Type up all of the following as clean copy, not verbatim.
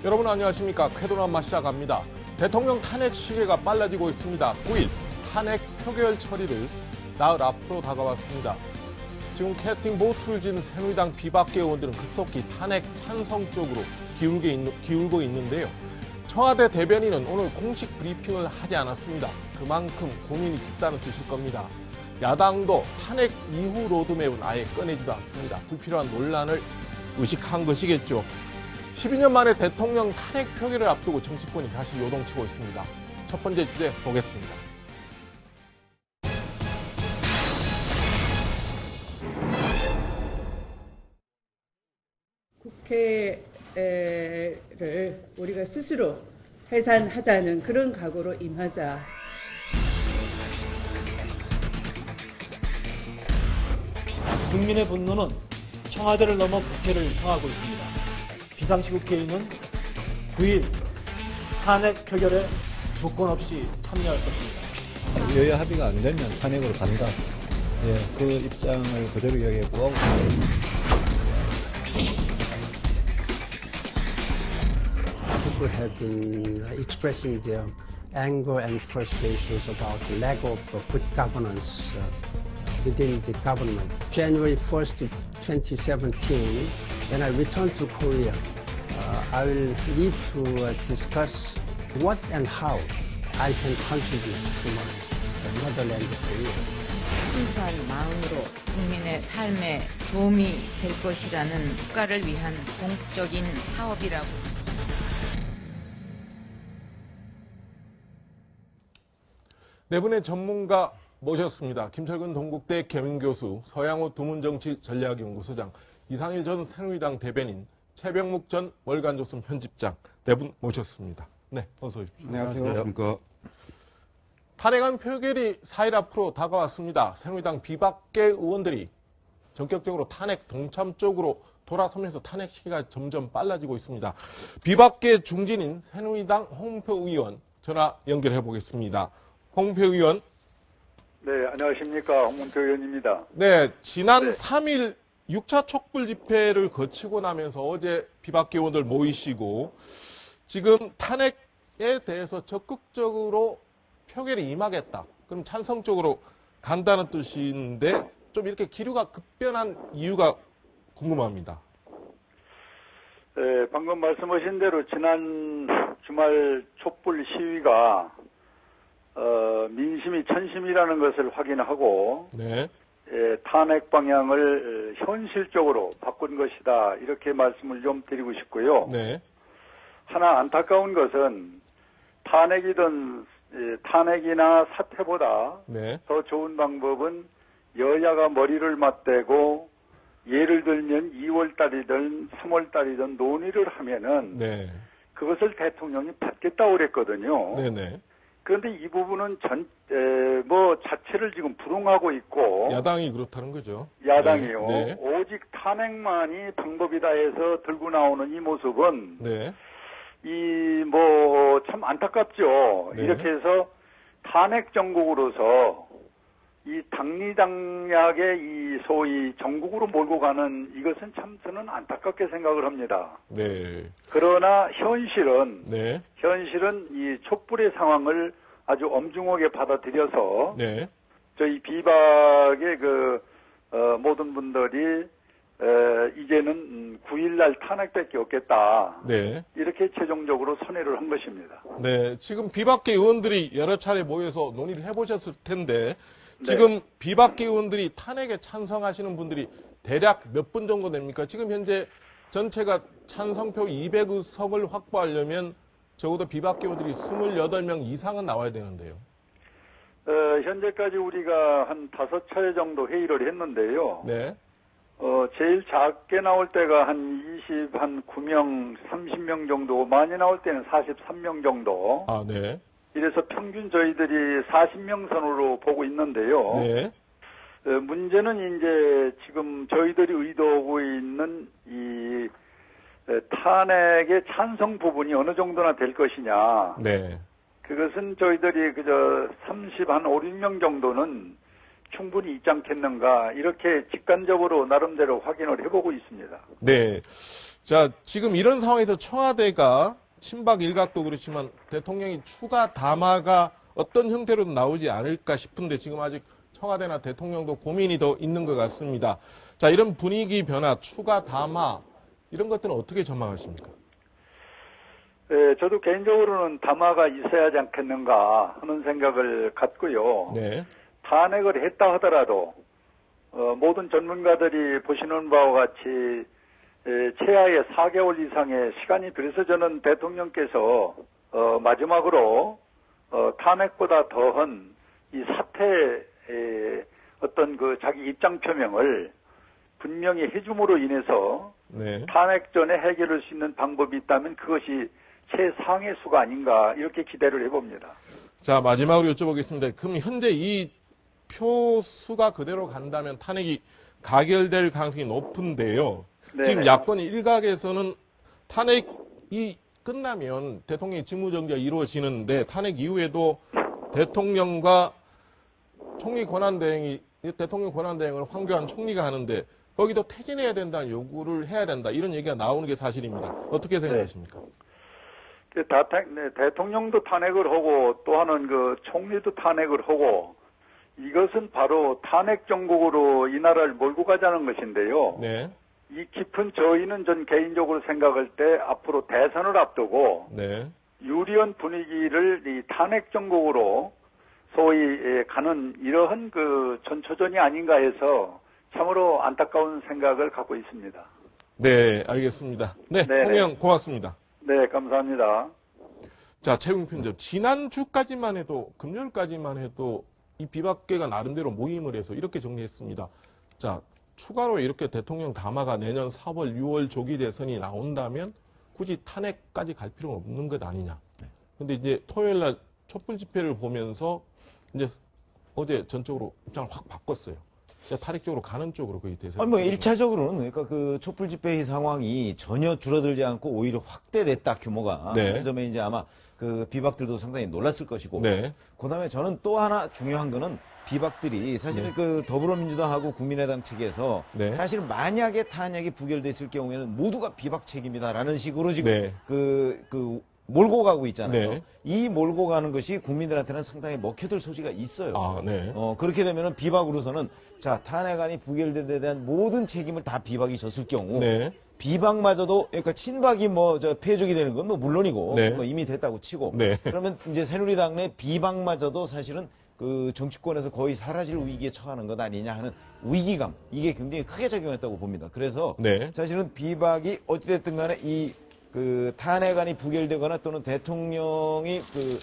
여러분 안녕하십니까. 쾌도남마 시작합니다. 대통령 탄핵 시계가 빨라지고 있습니다. 9일 탄핵 표결 처리를 나흘 앞으로 다가왔습니다. 지금 캐스팅 보트를 진 새누리당 비박계 의원들은 급속히 탄핵 찬성 쪽으로 기울고 있는데요. 청와대 대변인은 오늘 공식 브리핑을 하지 않았습니다. 그만큼 고민이 깊다는 뜻일 겁니다. 야당도 탄핵 이후 로드맵은 아예 꺼내지도 않습니다. 불필요한 논란을 의식한 것이겠죠. 12년 만에 대통령 탄핵 표결을 앞두고 정치권이 다시 요동치고 있습니다. 첫 번째 주제 보겠습니다. 국회를 우리가 스스로 해산하자는 그런 각오로 임하자. 국민의 분노는 청와대를 넘어 국회를 향하고 있습니다. 비상시국회의는 9일 탄핵 표결에 조건 없이 참여할 것입니다. 여야 합의가 안 되면 탄핵으로 간다. 그 입장을 그대로 이야기하고 People have been expressing their anger and frustrations about the lack of good governance within the government. January 1st, 2017, when I return to Korea, I will need to discuss what and how I can contribute to my motherland Korea. 순수한 마음으로 국민의 삶에 도움이 될 것이라는 국가를 위한 공적인 사업이라고. 네 분의 전문가 모셨습니다. 김철근 동국대 겸임교수, 서양호 두문정치전략연구소장, 이상일 전 새누리당 대변인, 최병묵 전 월간조선 편집장 네 분 모셨습니다. 네, 어서 오십시오. 안녕하세요. 탄핵안 표결이 4일 앞으로 다가왔습니다. 새누리당 비박계 의원들이 전격적으로 탄핵 동참 쪽으로 돌아서면서 탄핵 시기가 점점 빨라지고 있습니다. 비박계 중진인 새누리당 홍문표 의원 전화 연결해 보겠습니다. 홍문표 의원. 네, 안녕하십니까. 홍문표 의원입니다. 네, 지난 3일 6차 촛불 집회를 거치고 나면서 어제 비박계 의원들 모이시고 지금 탄핵에 대해서 적극적으로 표결에 임하겠다. 그럼 찬성 쪽으로 간다는 뜻인데 좀 이렇게 기류가 급변한 이유가 궁금합니다. 네, 방금 말씀하신 대로 지난 주말 촛불 시위가 민심이 천심이라는 것을 확인하고 네. 탄핵 방향을 현실적으로 바꾼 것이다. 이렇게 말씀을 좀 드리고 싶고요. 네. 하나 안타까운 것은 탄핵이나 사퇴보다 네. 더 좋은 방법은 여야가 머리를 맞대고 예를 들면 2월달이든 3월달이든 논의를 하면은 네. 그것을 대통령이 받겠다고 그랬거든요. 네네. 그런데 이 부분은 자체를 지금 부동하고 있고. 야당이 그렇다는 거죠. 야당이요. 네. 네. 오직 탄핵만이 방법이다 해서 들고 나오는 이 모습은. 네. 참 안타깝죠. 네. 이렇게 해서 탄핵 정국으로서 이 당리당략의 이 소위 전국으로 몰고 가는 이것은 참 저는 안타깝게 생각을 합니다. 네. 그러나 현실은 이 촛불의 상황을 아주 엄중하게 받아들여서 네. 저희 비박의 모든 분들이 이제는 9일날 탄핵밖에 없겠다. 네. 이렇게 최종적으로 선회를 한 것입니다. 네. 지금 비박계 의원들이 여러 차례 모여서 논의를 해보셨을 텐데 지금 비박계 의원들이 탄핵에 찬성하시는 분들이 대략 몇 분 정도 됩니까? 지금 현재 전체가 찬성표 200석을 확보하려면 적어도 비박계 의원들이 28명 이상은 나와야 되는데요. 현재까지 우리가 한 5차례 정도 회의를 했는데요. 네. 제일 작게 나올 때가 한 9명, 30명 정도, 많이 나올 때는 43명 정도. 아, 네. 이래서 평균 저희들이 40명 선으로 보고 있는데요. 네. 문제는 이제 지금 저희들이 의도하고 있는 이 탄핵의 찬성 부분이 어느 정도나 될 것이냐. 네. 그것은 저희들이 한 5, 6명 정도는 충분히 있지 않겠는가 이렇게 직관적으로 나름대로 확인을 해보고 있습니다. 네. 자, 지금 이런 상황에서 청와대가 친박 일각도 그렇지만 대통령이 추가 담화가 어떤 형태로든 나오지 않을까 싶은데 지금 아직 청와대나 대통령도 고민이 더 있는 것 같습니다. 자, 이런 분위기 변화, 추가 담화 이런 것들은 어떻게 전망하십니까? 네, 저도 개인적으로는 담화가 있어야 하지 않겠는가 하는 생각을 갖고요. 네. 탄핵을 했다 하더라도 모든 전문가들이 보시는 바와 같이 최하의 4개월 이상의 시간이 들어서 저는 대통령께서 마지막으로 탄핵보다 더한 이 사태의 어떤 그 자기 입장 표명을 분명히 해줌으로 인해서 네. 탄핵 전에 해결할 수 있는 방법이 있다면 그것이 최상의 수가 아닌가 이렇게 기대를 해봅니다. 자, 마지막으로 여쭤보겠습니다. 그럼 현재 이 표수가 그대로 간다면 탄핵이 가결될 가능성이 높은데요. 네네. 지금 야권 일각에서는 탄핵이 끝나면 대통령의 직무정지가 이루어지는데 탄핵 이후에도 대통령과 총리 권한대행이 대통령 권한대행을 황교안 총리가 하는데 거기도 퇴진해야 된다는 요구를 해야 된다 이런 얘기가 나오는 게 사실입니다. 어떻게 생각하십니까? 대통령도 탄핵을 하고 또 하는 그 총리도 탄핵을 하고 이것은 바로 탄핵 정국으로 이 나라를 몰고 가자는 것인데요. 네. 이 깊은 저희는 전 개인적으로 생각할 때 앞으로 대선을 앞두고 네. 유리한 분위기를 이 탄핵 정국으로 소위 가는 이러한 그 전초전이 아닌가 해서 참으로 안타까운 생각을 갖고 있습니다. 네, 알겠습니다. 네, 홍영 고맙습니다. 네, 감사합니다. 자, 최웅 편집. 지난주까지만 해도, 금요일까지만 해도 이 비박계가 나름대로 모임을 해서 이렇게 정리했습니다. 자, 추가로 이렇게 대통령 담화가 내년 4월, 6월 조기 대선이 나온다면 굳이 탄핵까지 갈 필요는 없는 것 아니냐. 근데 이제 토요일 날 촛불 집회를 보면서 이제 어제 전적으로 입장을 확 바꿨어요. 탄핵 쪽으로 가는 쪽으로 거의 대선. 아니, 뭐, 1차적으로는, 그러니까 그 촛불 집회 상황이 전혀 줄어들지 않고 오히려 확대됐다, 규모가. 네. 그 점에 이제 아마 그 비박들도 상당히 놀랐을 것이고. 네. 그 다음에 저는 또 하나 중요한 거는 비박들이 사실은 네. 그 더불어민주당하고 국민의당 측에서 네. 사실 만약에 탄핵이 부결됐을 경우에는 모두가 비박 책임이다라는 식으로 지금 네. 몰고 가고 있잖아요. 네. 이 몰고 가는 것이 국민들한테는 상당히 먹혀들 소지가 있어요. 아, 네. 그렇게 되면은 비박으로서는 자, 탄핵안이 부결된 데 대한 모든 책임을 다 비박이 졌을 경우 네. 비박마저도 그러니까 친박이 뭐 저 패족이 되는 건 뭐 물론이고 네. 뭐 이미 됐다고 치고 네. 그러면 이제 새누리당 내 비박마저도 사실은 그 정치권에서 거의 사라질 위기에 처하는 것 아니냐 하는 위기감 이게 굉장히 크게 작용했다고 봅니다. 그래서 네. 사실은 비박이 어찌됐든 간에 이 그 탄핵안이 부결되거나 또는 대통령이 그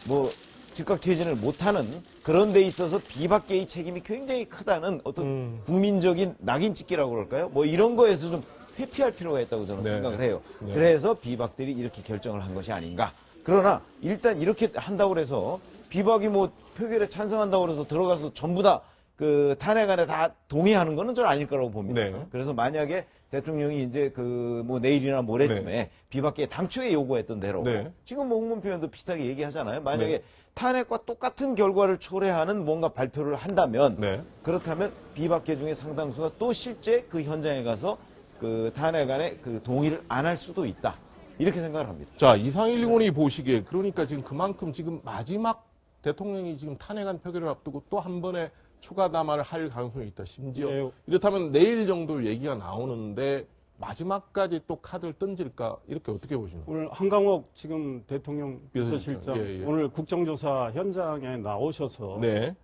뭐 즉각 퇴진을 못하는 그런 데 있어서 비박계의 책임이 굉장히 크다는 어떤 국민적인 낙인 찍기라고 그럴까요? 뭐 이런 거에서 좀 회피할 필요가 있다고 저는 네. 생각을 해요. 네. 그래서 비박들이 이렇게 결정을 한 것이 아닌가. 그러나 일단 이렇게 한다고 해서 비박이 뭐 표결에 찬성한다고 해서 들어가서 전부 다 그 탄핵안에 다 동의하는 거는 저는 아닐 거라고 봅니다. 네. 그래서 만약에 대통령이 이제 그 뭐 내일이나 모레쯤에 네. 비박계에 당초에 요구했던 대로 네. 지금 뭐 홍문 표현도 비슷하게 얘기하잖아요. 만약에 네. 탄핵과 똑같은 결과를 초래하는 뭔가 발표를 한다면 네. 그렇다면 비박계 중에 상당수가 또 실제 그 현장에 가서 그 탄핵안에 그 동의를 안 할 수도 있다. 이렇게 생각을 합니다. 자, 이상일군이 보시기에 그러니까 지금 그만큼 지금 마지막 대통령이 지금 탄핵안 표결을 앞두고 또 한 번에 추가 담화를 할 가능성이 있다. 심지어 네. 이렇다면 내일 정도 얘기가 나오는데 마지막까지 또 카드를 던질까 이렇게 어떻게 보시나요? 오늘 한강옥 지금 대통령 비서실장 예, 예. 오늘 국정조사 현장에 나오셔서 네.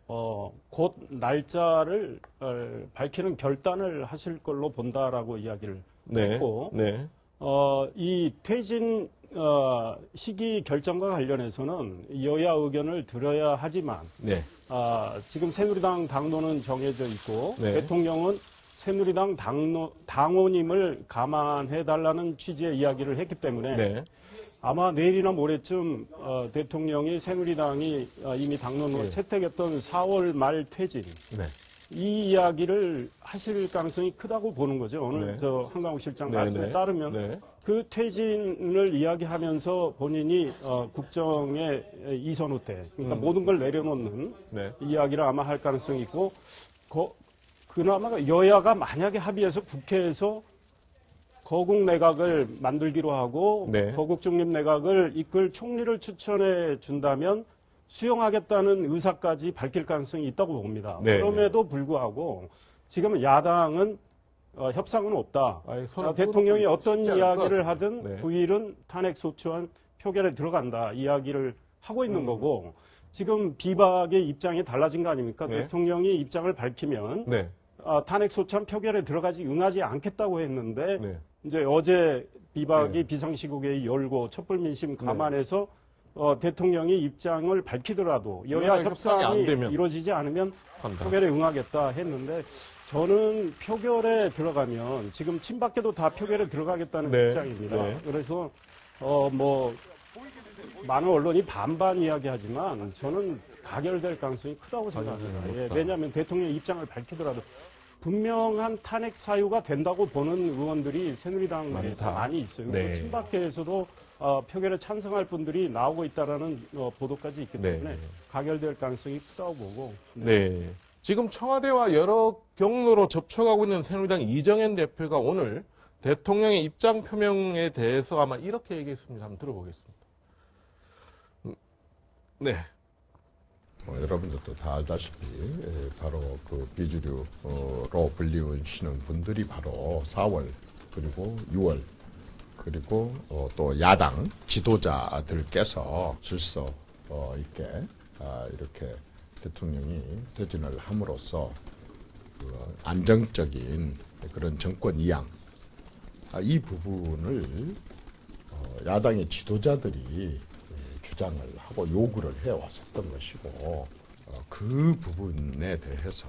곧 날짜를 밝히는 결단을 하실 걸로 본다라고 이야기를 네. 했고 네. 이 퇴진 시기 결정과 관련해서는 여야 의견을 들어야 하지만 네. 지금 새누리당 당론은 정해져 있고 네. 대통령은 새누리당 당원임을 감안해달라는 취지의 이야기를 했기 때문에 네. 아마 내일이나 모레쯤 대통령이 새누리당이 이미 당론으로 네. 채택했던 4월 말 퇴진 네. 이 이야기를 하실 가능성이 크다고 보는 거죠. 오늘 네. 저 한강욱 실장 네, 말씀에 네. 따르면 네. 그 퇴진을 이야기하면서 본인이 국정의 이선 후퇴, 그러니까 모든 걸 내려놓는 네. 이야기를 아마 할 가능성이 있고 그나마 여야가 만약에 합의해서 국회에서 거국 내각을 만들기로 하고 네. 거국 중립 내각을 이끌 총리를 추천해 준다면 수용하겠다는 의사까지 밝힐 가능성이 있다고 봅니다. 네. 그럼에도 불구하고 지금 야당은 협상은 없다. 아니, 손을 대통령이 뻗고 어떤 싶지 않을 것 이야기를 같은데. 하든 네. 9일은 탄핵 소추안 표결에 들어간다 이야기를 하고 있는 거고 지금 비박의 입장이 달라진 거 아닙니까? 네. 대통령이 입장을 밝히면 네. 탄핵 소추안 표결에 들어가지 응하지 않겠다고 했는데 네. 이제 어제 비박이 네. 비상시국회의 열고 촛불민심 감안해서 대통령이 입장을 밝히더라도 여야 여야 협상이 안 협상이 되면 이루어지지 않으면 한다. 표결에 응하겠다 했는데 저는 표결에 들어가면 지금 친박계도 다 표결에 들어가겠다는 네. 입장입니다. 네. 그래서 뭐 많은 언론이 반반 이야기하지만 저는 가결될 가능성이 크다고 생각합니다. 예, 왜냐하면 대통령의 입장을 밝히더라도 분명한 탄핵 사유가 된다고 보는 의원들이 새누리당 내에서 많이 있어요. 네. 그리고 친박계에서도 표결에 찬성할 분들이 나오고 있다라는 보도까지 있기 때문에 네. 가결될 가능성이 크다고 보고. 네. 지금 청와대와 여러 경로로 접촉하고 있는 새누리당 이정현 대표가 오늘 대통령의 입장 표명에 대해서 아마 이렇게 얘기했습니다. 한번 들어보겠습니다. 네. 여러분들도 다 알다시피 바로 그 비주류로 불리우시는 분들이 바로 4월 그리고 6월 그리고 또 야당 지도자들께서 질서 있게 이렇게 대통령이 퇴진을 함으로써 그 안정적인 그런 정권 이양 이 부분을 야당의 지도자들이 주장을 하고 요구를 해왔었던 것이고 그 부분에 대해서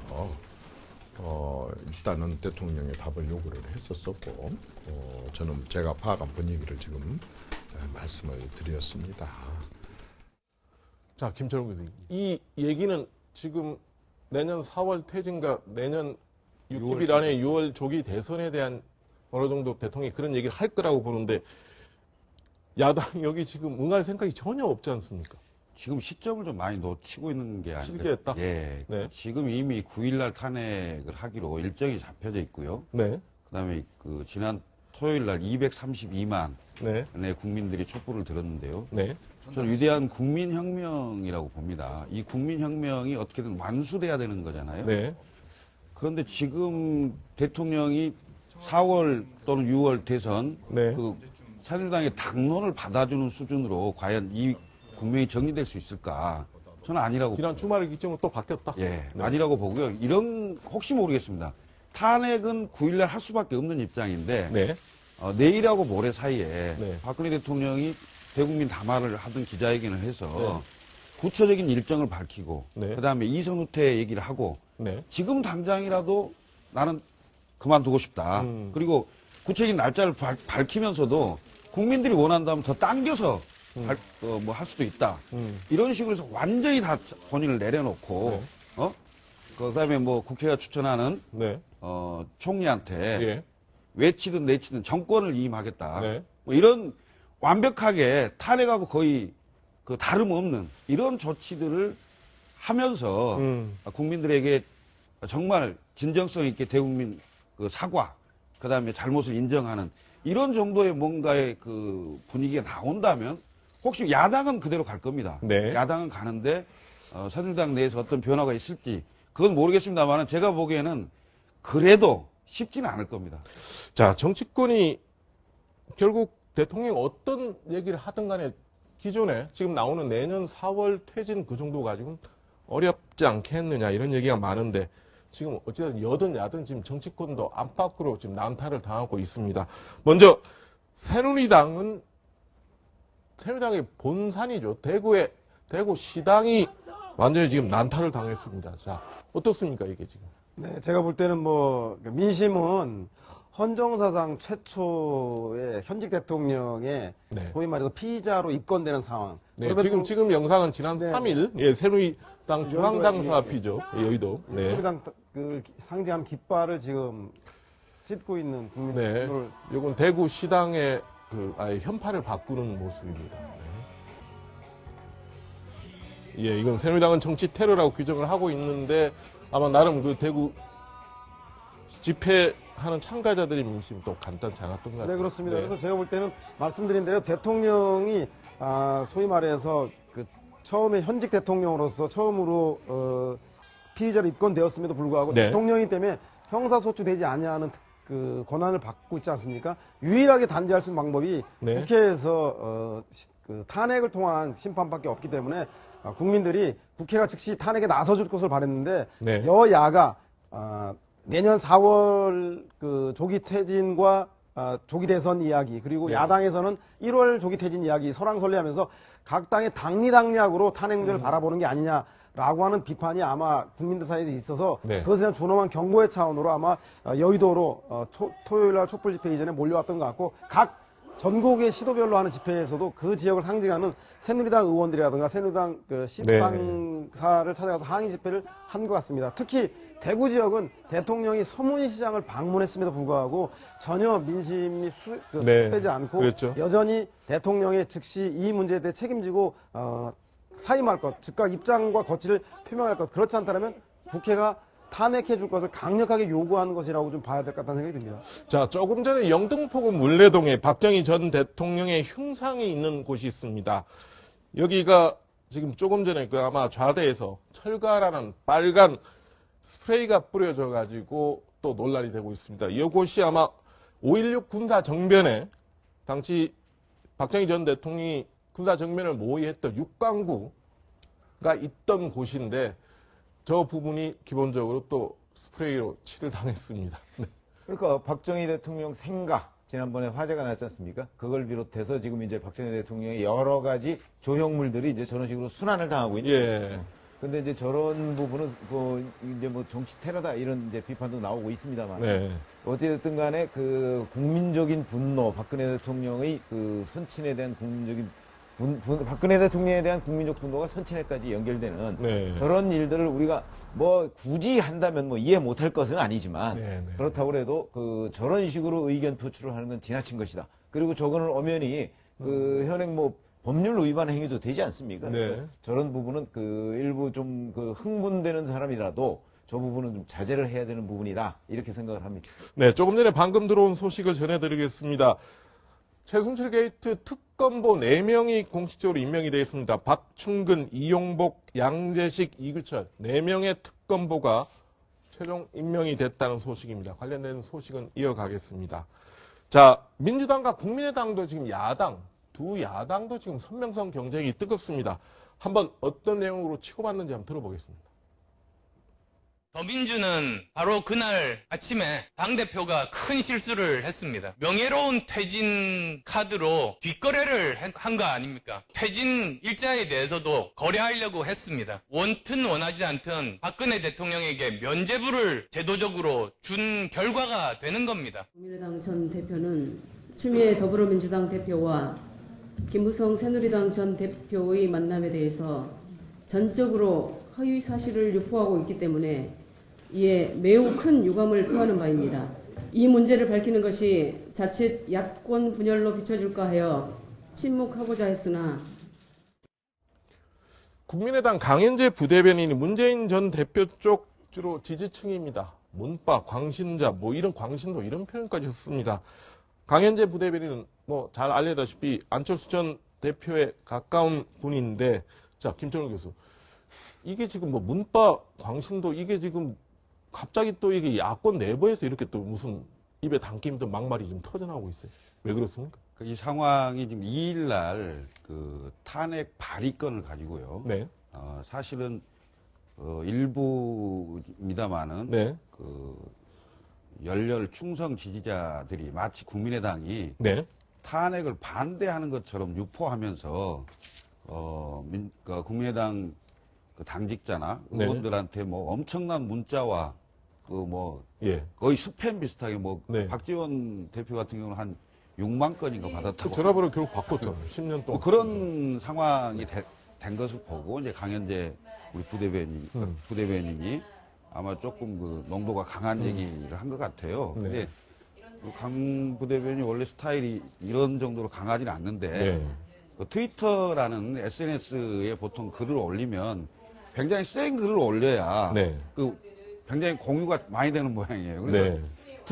일단은 대통령의 답을 요구를 했었었고 저는 제가 파악한 분위기를 지금 말씀을 드렸습니다. 자, 김철웅 교수님. 이 얘기는 지금 내년 4월 퇴진과 내년 60일 안에 6월 조기 대선에 대한 어느 정도 대통령이 그런 얘기를 할 거라고 보는데 야당 여기 지금 응할 생각이 전혀 없지 않습니까? 지금 시점을 좀 많이 놓치고 있는 게 아닌가. 실기했다? 예. 네. 지금 이미 9일날 탄핵을 하기로 일정이 잡혀져 있고요. 네. 그다음에 그 지난 토요일날 232만 네. 의 국민들이 촛불을 들었는데요. 네. 저는 위대한 국민혁명이라고 봅니다. 이 국민혁명이 어떻게든 완수돼야 되는 거잖아요. 네. 그런데 지금 대통령이 4월 또는 6월 대선 네. 그 새누리당의 당론을 받아주는 수준으로 과연 이 국면이 정리될 수 있을까? 저는 아니라고. 지난 주말에 기점은 또 바뀌었다? 예, 네. 아니라고 보고요. 이런 혹시 모르겠습니다. 탄핵은 9일날 할 수밖에 없는 입장인데 네. 내일하고 모레 사이에 네. 박근혜 대통령이 대국민 담화를 하던 기자회견을 해서 네. 구체적인 일정을 밝히고 네. 그다음에 이선 후퇴 얘기를 하고 네. 지금 당장이라도 나는 그만두고 싶다. 그리고 구체적인 날짜를 밝히면서도 국민들이 원한다면 더 당겨서 뭐 할 수도 있다. 이런 식으로 해서 완전히 다 본인을 내려놓고 네. 그다음에 뭐 국회가 추천하는 네. 총리한테 예. 외치든 내치든 정권을 이임하겠다. 네. 뭐 이런 완벽하게 탄핵하고 거의 그 다름없는 이런 조치들을 하면서 국민들에게 정말 진정성 있게 대국민 그 사과, 그 다음에 잘못을 인정하는 이런 정도의 뭔가의 그 분위기가 나온다면 혹시 야당은 그대로 갈 겁니다. 네. 야당은 가는데 새누리당 내에서 어떤 변화가 있을지 그건 모르겠습니다만 제가 보기에는 그래도 쉽지는 않을 겁니다. 자, 정치권이 결국 대통령이 어떤 얘기를 하든 간에 기존에 지금 나오는 내년 4월 퇴진 그 정도 가지고는 어렵지 않겠느냐 이런 얘기가 많은데 지금 어쨌든 여든 야든 지금 정치권도 안팎으로 지금 난타를 당하고 있습니다. 먼저 새누리당의 본산이죠. 대구 시당이 완전히 지금 난타를 당했습니다. 자, 어떻습니까 이게 지금? 네, 제가 볼 때는 뭐 민심은 헌정사상 최초의 현직 대통령의 네. 소위 말해서 피의자로 입건되는 상황. 네, 지금 영상은 지난 3일 예, 새누리당 중앙당사 앞이죠. 예, 여의도. 네. 새누리당 그 상징하는 깃발을 지금 찢고 있는 국민들. 네. 이건 대구 시당의 그 아예 현판을 바꾸는 모습입니다. 네. 예, 이건 새누리당은 정치 테러라고 규정을 하고 있는데 아마 나름 그 대구 집회 하는 참가자들의 민심이 또 간단치 않았던 것 같아요. 네, 그렇습니다. 네. 그래서 제가 볼 때는 말씀드린 대로 대통령이 소위 말해서 그 처음에 현직 대통령으로서 처음으로 피의자로 입건되었음에도 불구하고 네. 대통령이기 때문에 형사소추되지 아니하는 그 권한을 받고 있지 않습니까? 유일하게 단죄할 수 있는 방법이 네. 국회에서 그 탄핵을 통한 심판밖에 없기 때문에 국민들이 국회가 즉시 탄핵에 나서줄 것을 바랬는데 네. 여야가 내년 4월 그 조기 퇴진과 조기 대선 이야기 그리고 네. 야당에서는 1월 조기 퇴진 이야기 설왕설래하면서 각 당의 당리당략으로 탄핵 문제를 바라보는 게 아니냐라고 하는 비판이 아마 국민들 사이에 있어서 네. 그것에 대한 준엄한 경고의 차원으로 아마 여의도로 토요일 날 촛불 집회 이전에 몰려왔던 것 같고 각 전국의 시도별로 하는 집회에서도 그 지역을 상징하는 새누리당 의원들이라든가 새누리당 그 시상사를 찾아가서 항의 집회를 한 것 같습니다. 특히 대구 지역은 대통령이 서문시장을 방문했음에도 불구하고 전혀 민심이 네, 수되지 않고 그랬죠. 여전히 대통령의 즉시 이 문제에 대해 책임지고 사임할 것, 즉각 입장과 거취를 표명할 것 그렇지 않다면 국회가 탄핵해 줄 것을 강력하게 요구하는 것이라고 좀 봐야 될 것 같다는 생각이 듭니다. 자, 조금 전에 영등포구 물레동에 박정희 전 대통령의 흉상이 있는 곳이 있습니다. 여기가 지금 조금 전에 그 아마 좌대에서 철가라는 빨간 스프레이가 뿌려져 가지고 또 논란이 되고 있습니다. 이곳이 아마 5.16 군사 정변에 당시 박정희 전 대통령이 군사 정변을 모의했던 육강구가 있던 곳인데 저 부분이 기본적으로 또 스프레이로 칠을 당했습니다. 네. 그러니까 박정희 대통령 생가 지난번에 화제가 났지 않습니까? 그걸 비롯해서 지금 이제 박정희 대통령의 여러 가지 조형물들이 이제 저런 식으로 순환을 당하고 있는 거예요. 근데 이제 저런 부분은 이제 뭐 정치 테러다 이런 이제 비판도 나오고 있습니다만 네. 어찌됐든 간에 그 국민적인 분노, 박근혜 대통령의 그 선친에 대한 국민적인 박근혜 대통령에 대한 국민적 분노가 선친에까지 연결되는 네. 그런 일들을 우리가 뭐 굳이 한다면 뭐 이해 못할 것은 아니지만 네. 그렇다고 해도 그 저런 식으로 의견 표출을 하는 건 지나친 것이다. 그리고 저거는 엄연히 그 현행 뭐 법률 위반 행위도 되지 않습니까? 네. 저런 부분은 그 일부 좀 그 흥분되는 사람이라도 저 부분은 좀 자제를 해야 되는 부분이다. 이렇게 생각을 합니다. 네, 조금 전에 방금 들어온 소식을 전해드리겠습니다. 최순실 게이트 특검보 4명이 공식적으로 임명이 되어 있습니다. 박충근, 이용복, 양재식, 이규철 4명의 특검보가 최종 임명이 됐다는 소식입니다. 관련된 소식은 이어가겠습니다. 자, 민주당과 국민의당도 지금 두 야당도 지금 선명성 경쟁이 뜨겁습니다. 한번 어떤 내용으로 치고받는지 한번 들어보겠습니다. 더민주는 바로 그날 아침에 당대표가 큰 실수를 했습니다. 명예로운 퇴진 카드로 뒷거래를 한 거 아닙니까? 퇴진 일자에 대해서도 거래하려고 했습니다. 원튼 원하지 않든 박근혜 대통령에게 면죄부를 제도적으로 준 결과가 되는 겁니다. 국민의당 전 대표는 추미애 더불어민주당 대표와 김무성 새누리당 전 대표의 만남에 대해서 전적으로 허위 사실을 유포하고 있기 때문에 이에 매우 큰 유감을 표하는 바입니다. 이 문제를 밝히는 것이 자칫 야권 분열로 비춰질까 하여 침묵하고자 했으나 국민의당 강현재 부대변인이 문재인 전 대표 쪽 주로 지지층입니다. 문바, 광신자, 뭐 이런 광신도 이런 표현까지 썼습니다. 강현재 부대변인은 뭐 잘 알려다시피 안철수 전 대표에 가까운 분인데, 자, 김철웅 교수. 이게 지금 뭐 문바, 광신도 이게 지금 갑자기 또 이게 야권 내부에서 이렇게 또 무슨 입에 담기 힘든 막말이 좀 터져나오고 있어요. 왜 그렇습니까? 이 상황이 지금 2일날 그 탄핵 발의건을 가지고요. 네. 사실은 일부입니다만은 네. 그 열렬 충성 지지자들이 마치 국민의당이 네. 탄핵을 반대하는 것처럼 유포하면서 국민의당 그 당직자나 네. 의원들한테 뭐 엄청난 문자와 그 뭐 예. 거의 스팸 비슷하게 뭐 네. 박지원 대표 같은 경우는 한 6만 건인가 받았다고. 그 전화번호 결국 바꿨죠. 10년 동안. 그런 상황이 된 것을 보고 이제 강현재 우리 부대변인이 아마 조금 그 농도가 강한 얘기를 한 것 같아요. 네. 근데 강 부대변인이 원래 스타일이 이런 정도로 강하지는 않는데 네. 그 트위터라는 SNS에 보통 글을 올리면 굉장히 센 글을 올려야 네. 그 굉장히 공유가 많이 되는 모양이에요. 그래서 네.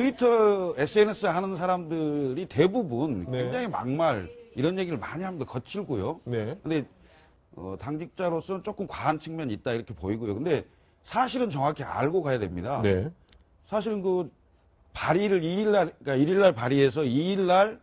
트위터, SNS 하는 사람들이 대부분 네. 굉장히 막말 이런 얘기를 많이 합니다. 거칠고요. 네. 근데 당직자로서는 조금 과한 측면이 있다 이렇게 보이고요. 근데 사실은 정확히 알고 가야 됩니다. 네. 사실은 그 발의를 2일날, 그러니까 1일날 발의해서 2일날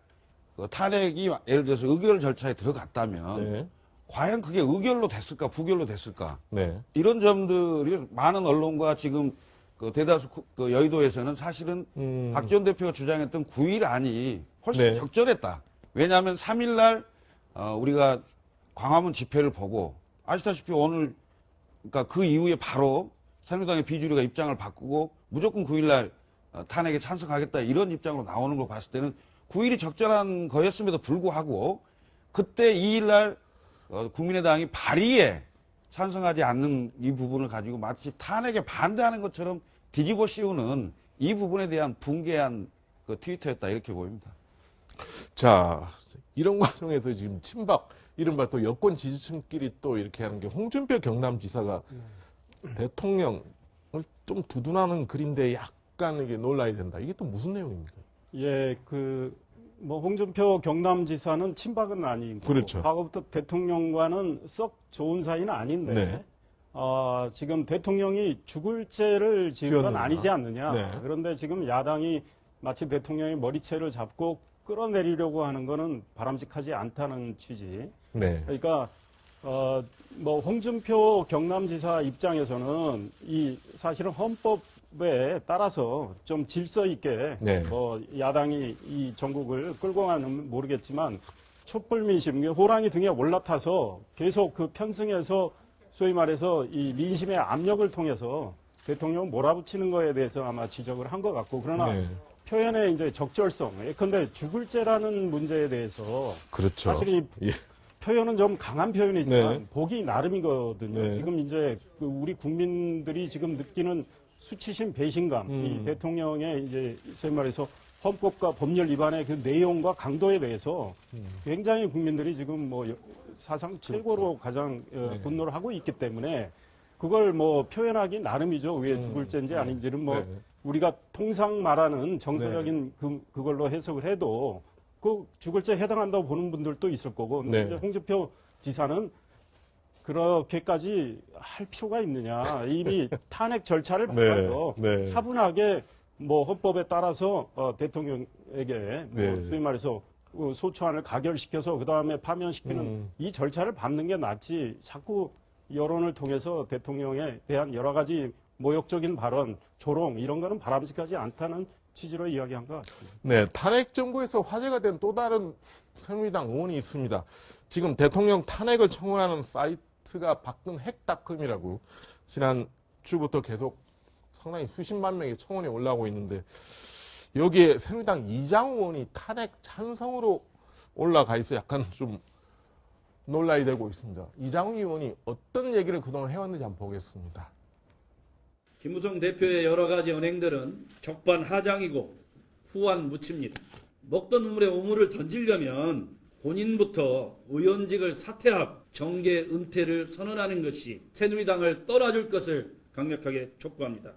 탄핵이 예를 들어서 의결 절차에 들어갔다면 네. 과연 그게 의결로 됐을까, 부결로 됐을까? 네. 이런 점들이 많은 언론과 지금 그 대다수 그 여의도에서는 사실은 박지원 대표가 주장했던 9일 안이 훨씬 네. 적절했다. 왜냐하면 3일날 우리가 광화문 집회를 보고 아시다시피 오늘 그러니까 그 이후에 바로 새누리당의 비주류가 입장을 바꾸고 무조건 9일날 탄핵에 찬성하겠다 이런 입장으로 나오는 걸 봤을 때는 9일이 적절한 거였음에도 불구하고 그때 2일날 국민의당이 발의에 찬성하지 않는 이 부분을 가지고 마치 탄핵에 반대하는 것처럼 뒤집어 씌우는 이 부분에 대한 붕괴한 그 트위터였다 이렇게 보입니다. 자, 이런 과정에서 지금 친박, 이른바 또 여권 지지층끼리 또 이렇게 하는 게 홍준표 경남지사가 대통령을 좀 두둔하는 글인데 약간 이게 놀라야 된다. 이게 또 무슨 내용입니까? 예, 뭐 홍준표 경남지사는 친박은 아니고 그렇죠. 과거부터 대통령과는 썩 좋은 사이는 아닌데 네. 지금 대통령이 죽을 죄를 지은 건 지었느냐. 아니지 않느냐. 네. 그런데 지금 야당이 마치 대통령의 머리채를 잡고 끌어내리려고 하는 거는 바람직하지 않다는 취지. 네. 그러니까 뭐 홍준표 경남지사 입장에서는 이 사실은 헌법에 따라서 좀 질서 있게 네. 뭐 야당이 이 전국을 끌고 가는 모르겠지만 촛불 민심, 호랑이 등에 올라타서 계속 그 편승해서 소위 말해서 이 민심의 압력을 통해서 대통령을 몰아붙이는 거에 대해서 아마 지적을 한 것 같고 그러나 네. 표현의 이제 적절성, 예컨대 죽을 죄라는 문제에 대해서 그렇죠. 사실 이 예. 표현은 좀 강한 표현이지만 네. 보기 나름이거든요. 네. 지금 이제 우리 국민들이 지금 느끼는 수치심 배신감, 이 대통령의 이제 소위 말해서 헌법과 법률 위반의 그 내용과 강도에 대해서 굉장히 국민들이 지금 뭐 사상 최고로 가장 네. 분노를 하고 있기 때문에 그걸 뭐 표현하기 나름이죠. 왜 죽을 죄인지 아닌지는 뭐 네. 우리가 통상 말하는 정서적인 그걸로 해석을 해도 그 죽을 죄에 해당한다고 보는 분들도 있을 거고 근데 네. 이제 홍준표 지사는 그렇게까지 할 필요가 있느냐. 이미 탄핵 절차를 밟아서 네. 네. 차분하게 뭐 헌법에 따라서 대통령에게 뭐 네. 소위 말해서 소추안을 가결시켜서 그다음에 파면시키는 이 절차를 밟는 게 낫지 자꾸 여론을 통해서 대통령에 대한 여러 가지 모욕적인 발언, 조롱 이런 거는 바람직하지 않다는 취지로 이야기한 것 같습니다. 네, 탄핵 정부에서 화제가 된 또 다른 새누리당 의원이 있습니다. 지금 대통령 탄핵을 청원하는 사이트가 박근 핵닷컴이라고 지난주부터 계속 상당히 수십만 명의 청원이 올라오고 있는데 여기에 새누리당 이장우 의원이 탄핵 찬성으로 올라가 있어 약간 좀 논란이 되고 있습니다. 이장우 의원이 어떤 얘기를 그동안 해왔는지 한번 보겠습니다. 김무성 대표의 여러 가지 언행들은 적반하장이고 후안무칩니다. 먹던 우물에 우물을 던지려면 본인부터 의원직을 사퇴하고 정계 은퇴를 선언하는 것이 새누리당을 떠나줄 것을 강력하게 촉구합니다.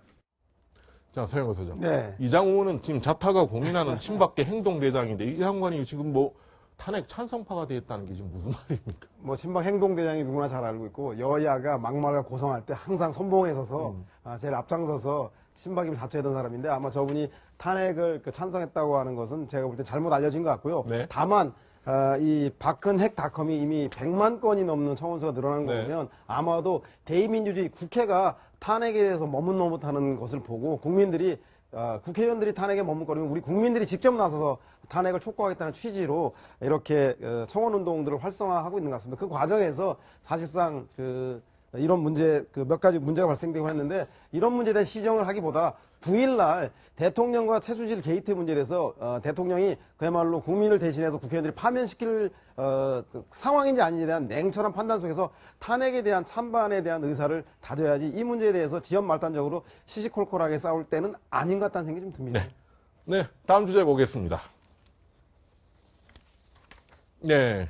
자, 서영호 소장. 네. 이장우 의원은 지금 자타가 공인하는 친박계 행동대장인데 이 장관이 지금 뭐 탄핵 찬성파가 되었다는 게 지금 무슨 말입니까? 뭐 친박 행동대장이 누구나 잘 알고 있고 여야가 막말과 고성할 때 항상 선봉에 서서 제일 앞장서서 친박임을 자처했던 사람인데 아마 저분이 탄핵을 찬성했다고 하는 것은 제가 볼 때 잘못 알려진 것 같고요. 네. 다만 이 박근핵닷컴이 이미 100만 건이 넘는 청원서가 늘어난 거 네. 보면 아마도 대의민주주의 국회가 탄핵에 대해서 머뭇머뭇하는 것을 보고 국민들이 국회의원들이 탄핵에 머뭇거리면 우리 국민들이 직접 나서서 탄핵을 촉구하겠다는 취지로 이렇게 청원운동들을 활성화하고 있는 것 같습니다. 그 과정에서 사실상 이런 문제, 몇 가지 문제가 발생되고 했는데 이런 문제에 대한 시정을 하기보다 9일날 대통령과 최순실 게이트 문제에 대해서 대통령이 그야말로 국민을 대신해서 국회의원들이 파면시킬 상황인지 아닌지에 대한 냉철한 판단 속에서 탄핵에 대한 찬반에 대한 의사를 다져야지 이 문제에 대해서 지연말단적으로 시시콜콜하게 싸울 때는 아닌 것 같다는 생각이 좀 듭니다. 네, 다음 주제 보겠습니다. 네.